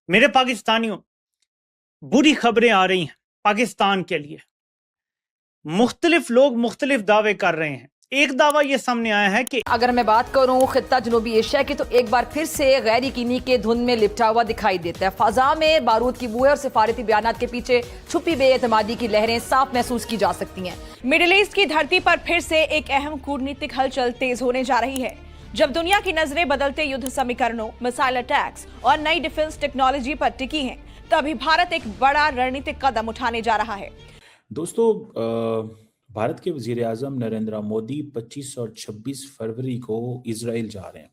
मेरे पाकिस्तानियों, बुरी खबरें आ रही हैं पाकिस्तान के लिए। मुख्तलिफ लोग मुख्तलिफ दावे कर रहे हैं। एक दावा यह सामने आया है कि अगर मैं बात करूं खित्ता जनूबी एशिया की, तो एक बार फिर से गैर यकीनी के धुंध में लिपटा हुआ दिखाई देता है। फजा में बारूद की बू है और सिफारती बयानात के पीछे छुपी बेएतमादी की लहरें साफ महसूस की जा सकती हैं। मिडिल ईस्ट की धरती पर फिर से एक अहम कूटनीतिक हलचल तेज होने जा रही है। जब दुनिया की नजरें बदलते युद्ध समीकरणों, मिसाइल अटैक्स और नई डिफेंस टेक्नोलॉजी पर टिकी हैं, तभी भारत एक बड़ा रणनीतिक कदम उठाने जा रहा है। दोस्तों, भारत के वजीर आज़म नरेंद्र मोदी 25 और 26 फरवरी को इजराइल जा रहे हैं।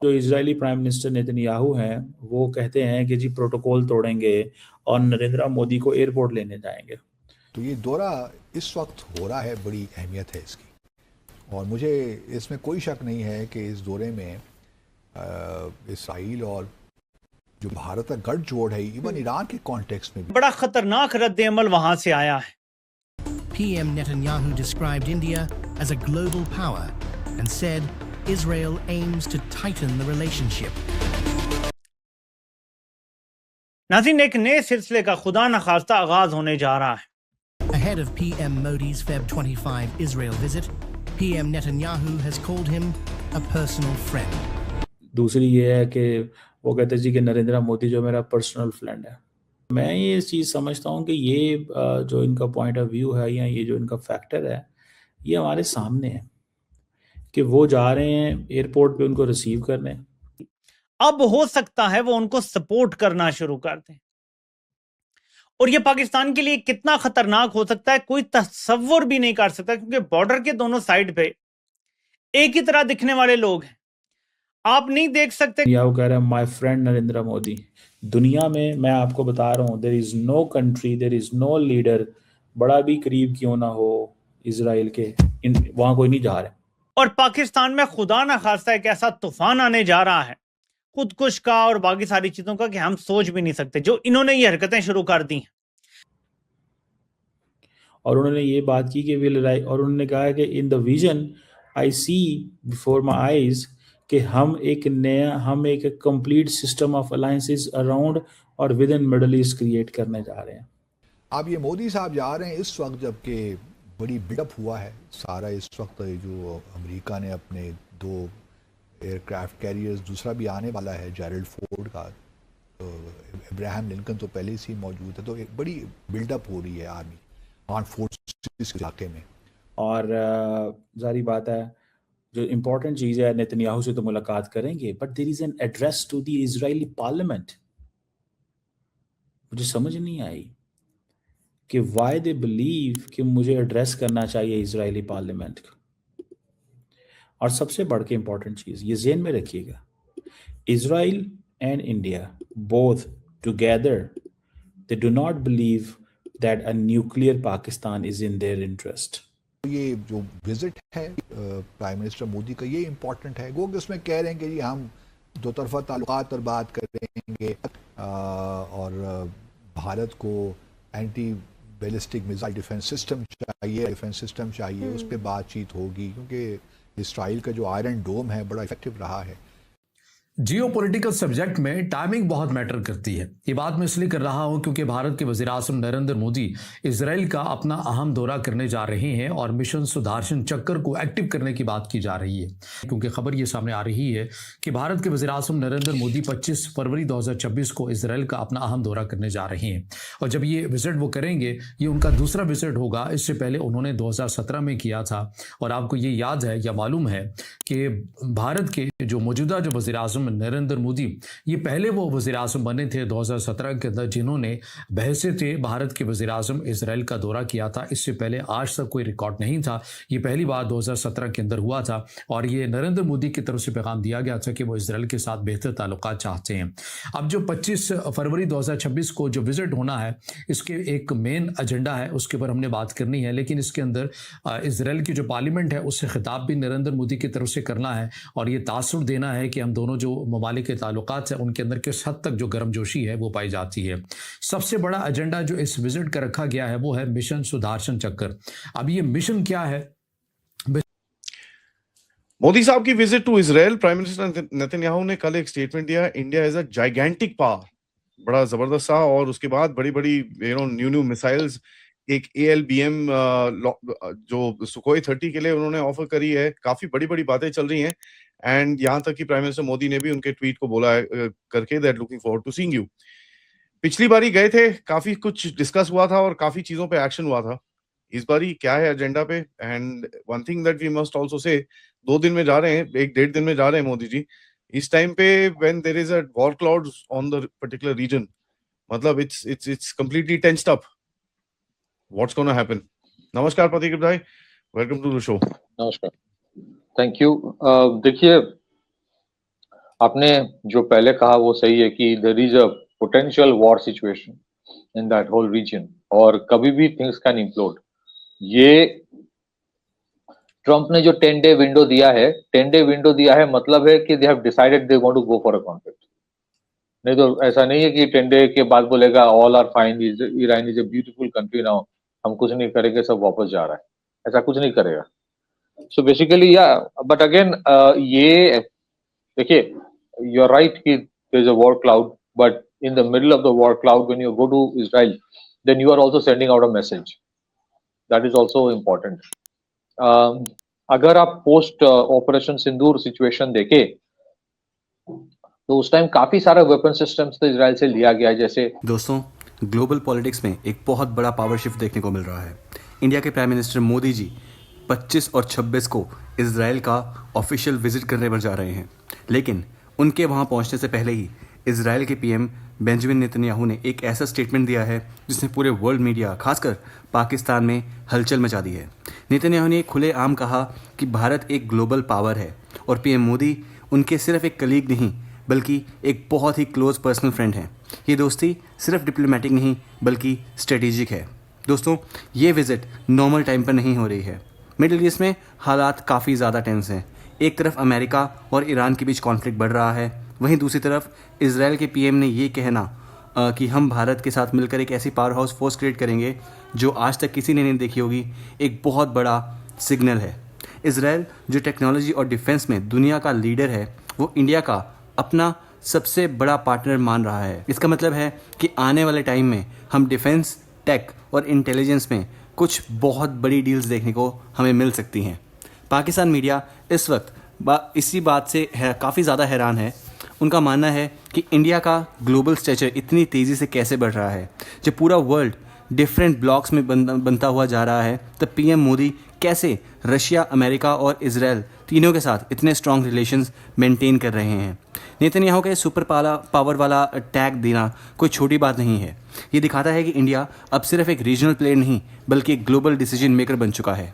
जो इजरायली प्राइम मिनिस्टर नेतन्याहू हैं, वो कहते हैं कि जी प्रोटोकॉल तोड़ेंगे और नरेंद्र मोदी को एयरपोर्ट लेने जाएंगे। तो ये दौरा इस वक्त हो रहा है, बड़ी अहमियत है इसकी, और मुझे इसमें कोई शक नहीं है कि इस दौरे में इसराइल और जो भारत का गठजोड़ है, इवन ईरान के कॉन्टेक्स्ट में भी बड़ा खतरनाक रद्द-ए-अमल वहां से आया है। PM Netanyahu described India as a global power and said Israel aims to tighten the relationship. नाज़रीन, एक नए सिलसिले का खुदा न खास्ता आगाज होने जा रहा है। Ahead of PM Modi's Feb 25 Israel visit, PM Netanyahu has called him a personal friend. दूसरी ये है कि वो कहते हैं जी कि नरेंद्र मोदी जो मेरा पर्सनल फ्रेंड है। मैं ये चीज़ समझता हूँ कि ये जो इनका पॉइंट ऑफ व्यू है या ये जो इनका फैक्टर है, ये हमारे सामने है कि वो जा रहे हैं एयरपोर्ट पे उनको रिसीव करने। अब हो सकता है वो उनको सपोर्ट करना शुरू कर दें, और ये पाकिस्तान के लिए कितना खतरनाक हो सकता है कोई तसव्वुर भी नहीं कर सकता, क्योंकि बॉर्डर के दोनों साइड पे एक ही तरह दिखने वाले लोग हैं। आप नहीं देख सकते। या वो कह रहा है माय फ्रेंड नरेंद्र मोदी। दुनिया में मैं आपको बता रहा हूँ, there is no country, there is no leader, बड़ा भी करीब क्यों ना हो इजराइल के, वहां कोई नहीं जा रहा। और पाकिस्तान में खुदा ना खास्ता एक ऐसा तूफान आने जा रहा है खुदकुश का और बाकी सारी चीजों का कि हम सोच भी नहीं सकते, जो इन्होंने ये हरकतें शुरू कर दी हैं। और उन्होंने ये बात की कि और उन्होंने कहा कि in the vision I see before my eyes कि हम एक complete system of alliances around और with in Middle East create करने जा रहे हैं। अब ये मोदी साहब जा रहे हैं इस वक्त जबकि बड़ी बिल्डअप हुआ है सारा। इस वक्त जो अमेरिका ने अपने 2 एयरक्राफ्ट कैरियर्स, दूसरा भी आने वाला है जेरल्ड फोर्ड का, तो इब्राहिम लिंकन तो पहले से ही मौजूद है, तो एक बड़ी बिल्डअप हो रही है आर्मी आर्म फोर्सेस के इलाके में। और जारी बात है, जो इम्पोर्टेंट चीज़ है, नेतन्याहू से तो मुलाकात करेंगे, but there is an address to the Israeli parliament. मुझे समझ नहीं आई कि वाई दे बिलीव कि मुझे एड्रेस करना चाहिए इजरायली पार्लियामेंट को। और सबसे बढ़ के इम्पोर्टेंट चीज़ ये ज़हन में रखिएगा, Israel and India both together they do not believe that a nuclear Pakistan is in their interest. ये जो विजिट है प्राइम मिनिस्टर मोदी का, ये इम्पोर्टेंट है। वो कि उसमें कह रहे हैं कि जी हम 2 तरफा ताल्लुकात पर बात करेंगे और भारत को anti ballistic missile defence system चाहिए, उस पर बातचीत होगी, क्योंकि इसराइल का जो आयरन डोम है बड़ा इफेक्टिव रहा है। जियोपॉलिटिकल सब्जेक्ट में टाइमिंग बहुत मैटर करती है। ये बात मैं इसलिए कर रहा हूं क्योंकि भारत के वज़ीर-ए-आज़म नरेंद्र मोदी इजराइल का अपना अहम दौरा करने जा रहे हैं और मिशन सुदर्शन चक्र को एक्टिव करने की बात की जा रही है, क्योंकि खबर ये सामने आ रही है कि भारत के वज़ीर-ए-आज़म नरेंद्र मोदी 25 फरवरी 2026 को इजराइल का अपना अहम दौरा करने जा रहे हैं। और जब ये विजिट वो करेंगे, ये उनका दूसरा विजिट होगा। इससे पहले उन्होंने 2017 में किया था, और आपको ये याद है या मालूम है कि भारत के जो मौजूदा जो वज़ीर-ए-आज़म नरेंद्र मोदी, ये पहले वो वज़ीर-ए-आज़म बने थे 2017 के अंदर जिन्होंने बहैसियत भारत के वज़ीर-ए-आज़म इजराइल का दौरा किया था। इससे पहले आज तक कोई रिकॉर्ड नहीं था। ये पहली बार 2017 के अंदर हुआ था, और ये नरेंद्र मोदी की तरफ से पैगाम दिया गया था कि वो इजराइल के साथ बेहतर ताल्लुकात चाहते हैं। अब जो 25 फरवरी 2026 को जो विजिट होना है, इसके एक मेन एजेंडा है, उसके ऊपर हमने बात करनी है। लेकिन इसके अंदर इजराइल की जो पार्लियामेंट है उससे खिताब भी नरेंद्र मोदी की तरफ से करना है, और ये तासुर देना है कि हम दोनों जो ममालिक के ताल्लुकात है उनके अंदर किस हद तक जो गर्मजोशी है वो पाई जाती है। सबसे बड़ा एजेंडा जो इस विजिट का रखा गया है वो है मिशन सुदर्शन चक्र। अब ये मिशन क्या है? मोदी साहब की visit to Israel, prime minister Netanyahu ने कल एक स्टेटमेंट दिया, India is a gigantic power बड़ा जबरदस्त था। और उसके बाद बड़ी बड़ी न्यू मिसाइल्स, एक ALBM जो सुखोई 30 के लिए उन्होंने ऑफर करी है। काफी बड़ी बड़ी बातें चल रही हैं। एंड यहाँ तक कि प्राइम मिनिस्टर मोदी ने भी उनके ट्वीट को बोला है करके that looking forward to seeing you. पिछली बारी गए थे, काफी कुछ डिस्कस हुआ था और काफी चीजों पे एक्शन हुआ था। इस बारी क्या है एजेंडा पे? And one thing that we must also say, 2 दिन में जा रहे हैं, 1-1.5 दिन में जा रहे हैं मोदी जी। इस टाइम पे when there is a war cloud on the particular region, मतलब it's completely tensed up. What's gonna happen? नमस्कार प्रतीक भाई, वेलकम टू द शो। नमस्कार, थैंक यू। देखिए, आपने जो पहले कहा वो सही है कि there is a potential war situation in that whole region और कभी भी थिंग्स कैन इम्प्लोड। ये ट्रम्प ने जो 10-day विंडो दिया है, 10-day विंडो दिया है मतलब है कि they have decided they want to go for a conflict. नहीं तो ऐसा नहीं है कि 10 day के बाद बोलेगा all are fine, Iran is a beautiful country now, हम कुछ नहीं करेंगे, सब वापस जा रहा है। ऐसा कुछ नहीं करेगा। सो बेसिकली बट अगेन ये देखिए, यू आर राइट कि there is a war cloud, but in the middle of the war cloud when you go to Israel, then you are also sending out a message, that is also important. अगर आप post operation सिंदूर situation देखें तो उस time काफी सारा weapon systems तो Israel से लिया गया। जैसे दोस्तों, ग्लोबल पॉलिटिक्स में एक बहुत बड़ा पावर शिफ्ट देखने को मिल रहा है। इंडिया के प्राइम मिनिस्टर मोदी जी 25 और 26 को इजराइल का ऑफिशियल विजिट करने पर जा रहे हैं, लेकिन उनके वहां पहुंचने से पहले ही इजराइल के पीएम बेंजामिन नेतन्याहू ने एक ऐसा स्टेटमेंट दिया है जिसने पूरे वर्ल्ड मीडिया, खासकर पाकिस्तान में हलचल मचा दी है। नेतन्याहू ने खुलेआम कहा कि भारत एक ग्लोबल पावर है और पीएम मोदी उनके सिर्फ एक कलीग नहीं बल्कि एक बहुत ही क्लोज पर्सनल फ्रेंड हैं। ये दोस्ती सिर्फ डिप्लोमेटिक नहीं बल्कि स्ट्रेटेजिक है। दोस्तों, ये विजिट नॉर्मल टाइम पर नहीं हो रही है। मिडिल ईस्ट में हालात काफ़ी ज़्यादा टेंस हैं। एक तरफ अमेरिका और ईरान के बीच कॉन्फ्लिक्ट बढ़ रहा है, वहीं दूसरी तरफ इजराइल के पीएम ने ये कहना कि हम भारत के साथ मिलकर एक ऐसी पावर हाउस फोर्स क्रिएट करेंगे जो आज तक किसी ने नहीं देखी होगी, एक बहुत बड़ा सिग्नल है। इजराइल जो टेक्नोलॉजी और डिफेंस में दुनिया का लीडर है, वो इंडिया का अपना सबसे बड़ा पार्टनर मान रहा है। इसका मतलब है कि आने वाले टाइम में हम डिफेंस, टेक और इंटेलिजेंस में कुछ बहुत बड़ी डील्स देखने को हमें मिल सकती हैं। पाकिस्तान मीडिया इस वक्त इसी बात से काफ़ी ज़्यादा हैरान है। उनका मानना है कि इंडिया का ग्लोबल स्टेचर इतनी तेज़ी से कैसे बढ़ रहा है। जब पूरा वर्ल्ड डिफरेंट ब्लॉक्स में बनता हुआ जा रहा है, तब पीएम मोदी कैसे रशिया, अमेरिका और इजराइल तीनों के साथ इतने स्ट्रॉन्ग रिलेशंस मेंटेन कर रहे हैं। नेतन्याहू का सुपर पावर वाला टैग देना कोई छोटी बात नहीं है। ये दिखाता है कि इंडिया अब सिर्फ एक रीजनल प्लेयर नहीं बल्कि एक ग्लोबल डिसीजन मेकर बन चुका है।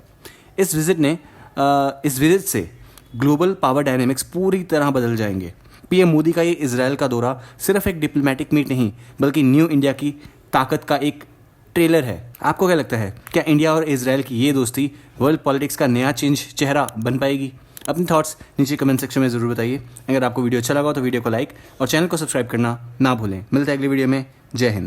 इस विजिट से ग्लोबल पावर डायनेमिक्स पूरी तरह बदल जाएंगे। पीएम मोदी का ये इजराइल का दौरा सिर्फ एक डिप्लोमेटिक मीट नहीं बल्कि न्यू इंडिया की ताकत का एक ट्रेलर है। आपको क्या लगता है, क्या इंडिया और इजराइल की ये दोस्ती वर्ल्ड पॉलिटिक्स का नया चेहरा बन पाएगी? अपने थॉट्स नीचे कमेंट सेक्शन में ज़रूर बताइए। अगर आपको वीडियो अच्छा लगा तो वीडियो को लाइक और चैनल को सब्सक्राइब करना ना भूलें। मिलते हैं अगली वीडियो में। जय हिंद।